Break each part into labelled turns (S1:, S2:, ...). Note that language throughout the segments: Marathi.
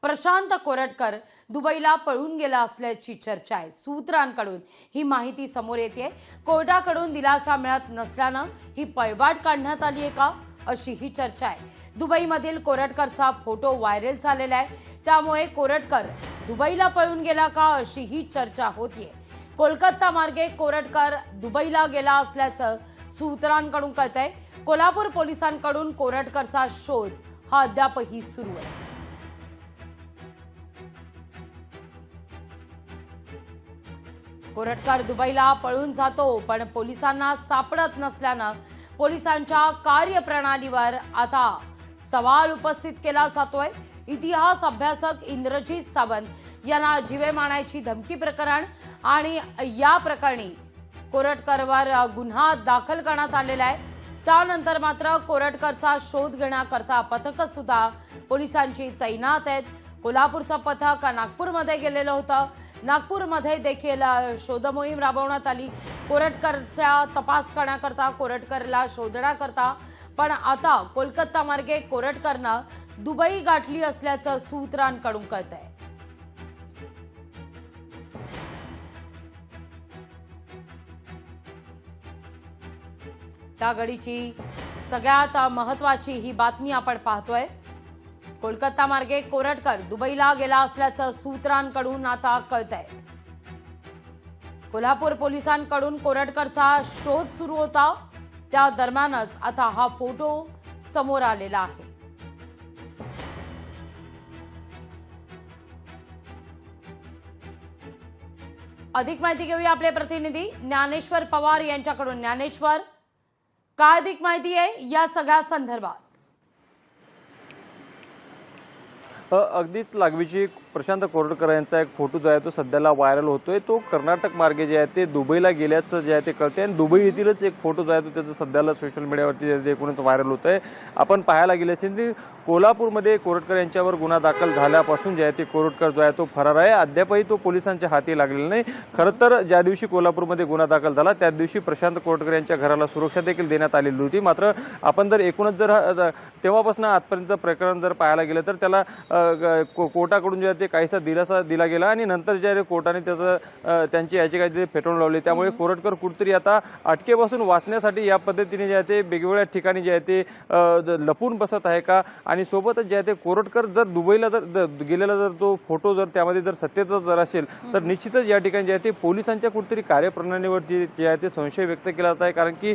S1: प्रशांत कोरटकर दुबईला पळून गेला असल्याची चर्चा आहे। सूत्रांकडून ही माहिती समोर येते। कोर्टाकडून दिलासा मिळत नसल्यानं ही पळवाट काढण्यात आली आहे का, अशी ही चर्चा आहे। दुबईमधील कोरटकरचा फोटो व्हायरल झालेला आहे, त्यामुळे कोरटकर दुबईला पळून गेला का, अशी ही चर्चा होतीये। कोलकाता मार्गे कोरटकर दुबईला गेला असल्याचं सूत्रांकडून कळतंय। कोल्हापूर पोलिसांकडून कोरटकरचा शोध हा अद्यापही सुरू आहे। कोरटकर दुबईला पळून जातो, पण पोलिसांना सापडत नसल्यानं पोलिसांच्या कार्यप्रणालीवर आता सवाल उपस्थित केला जातोय। इतिहास अभ्यासक इंद्रजीत सावंत यांना जीवे मारण्याची धमकी प्रकरण आणि या प्रकरणी कोरटकरवर गुन्हा दाखल करण्यात आलेला आहे। त्यानंतर मात्र कोरटकरचा शोध घेण्याकरता पथक सुद्धा पोलिसांची तैनात आहेत। कोल्हापूरचं पथक नागपूरमध्ये गेलेलं होतं। नागपूरमध्ये देखील शोध मोहीम राबवण्यात आली कोरटकरचा तपास करण्याकरता, कोरटकरला शोधण्याकरता। पण आता कोलकाता मार्गे कोरटकरनं दुबई गाठली असल्याचं सूत्रांकडून कळतंय। त्या घडीची सगळ्यात महत्त्वाची ही बातमी आपण पाहतोय। कोलकाता मार्गे कोरटकर दुबईला गेला असल्याचं सूत्रांकडून आता कळतंय। कोल्हापूर पोलिसांकडून कोरटकरचा शोध सुरू होता, त्या दरम्यानच आता हा फोटो समोर आलेला आहे। अधिक माहिती घेऊया आपले प्रतिनिधी ज्ञानेश्वर पवार यांच्याकडून। ज्ञानेश्वर, काय अधिक माहिती आहे या सगळ्या संदर्भात?
S2: अगदीच लागवीची प्रशांत कोरटकर यांचा एक फोटो जो आहे तो सध्याला व्हायरल होतोय। तो कर्नाटक मार्गे जे आहे ते दुबईला गेल्याचं जे आहे ते कळतंय आणि दुबई येथीलच एक फोटो जो आहे तो त्याचा सध्याला सोशल मीडियावरती एकूणच व्हायरल होतोय। आपण पाहायला गेले असेल की कोल्हापूरमध्ये कोरटकर यांच्यावर गुन्हा दाखल झाल्यापासून जे आहे ते कोरटकर जो आहे तो फरार आहे। अद्यापही तो पोलिसांच्या हाती लागलेला नाही। खरं तर ज्या दिवशी कोल्हापूरमध्ये गुन्हा दाखल झाला त्या दिवशी प्रशांत कोरटकर यांच्या घराला सुरक्षा देखील देण्यात आलेली होती। मात्र आपण जर एकूणच जर तेव्हापासून आजपर्यंत प्रकरण जर पाहायला गेलं तर त्याला कोर्टाकडून जे आहे ते काहीसा दिलासा दिला गेला आणि नंतर जे आहे कोर्टाने त्याचं त्यांची याचिका जे फेटाळून लावली। त्यामुळे कोरटकर कुठेतरी आता अटकेपासून वाचण्यासाठी या पद्धतीने जे आहे ते वेगवेगळ्या ठिकाणी जे आहे ते लपून बसत आहे का, आणि सोबतच जे आहे ते कोरटकर जर दुबईला जर गेलेला जर तो फोटो जर त्यामध्ये जर सत्यता जर असेल तर निश्चितच या ठिकाणी जे आहे ते पोलिसांच्या कुठेतरी कार्यप्रणालीवरती जे आहे ते संशय व्यक्त केला जात आहे। कारण की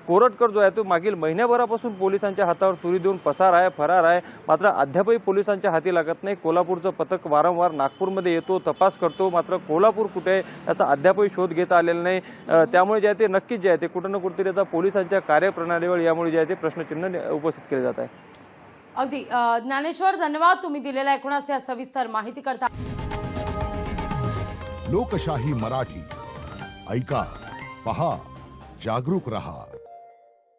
S2: कोरटकर जो आहे तो मागील महिन्याभरापासून पोलिसांच्या हातावर तुरी देऊन फरार आहे। मात्र अद्यापही पोलिसांच्या हाती लागत नाही। कोल्हापूरचं पथक वारंवार नागपूरमध्ये येतो, तपास करतो, मात्र कोल्हापूर कुठे आहे याचा अद्यापही शोध घेता आलेला नाही। त्यामुळे जे आहे ते नक्कीच जे आहे ते कुठं ना कुठेतरी आता पोलिसांच्या कार्यप्रणालीवर यामुळे जे आहे ते प्रश्नचिन्ह उपस्थित केले जात आहे।
S1: अगदी ज्ञानेश्वर, धन्यवाद तुम्ही दिलेल्या एकूणच या सविस्तर माहिती करता।
S3: लोकशाही मराठी ऐका, पहा, जागरूक रहा।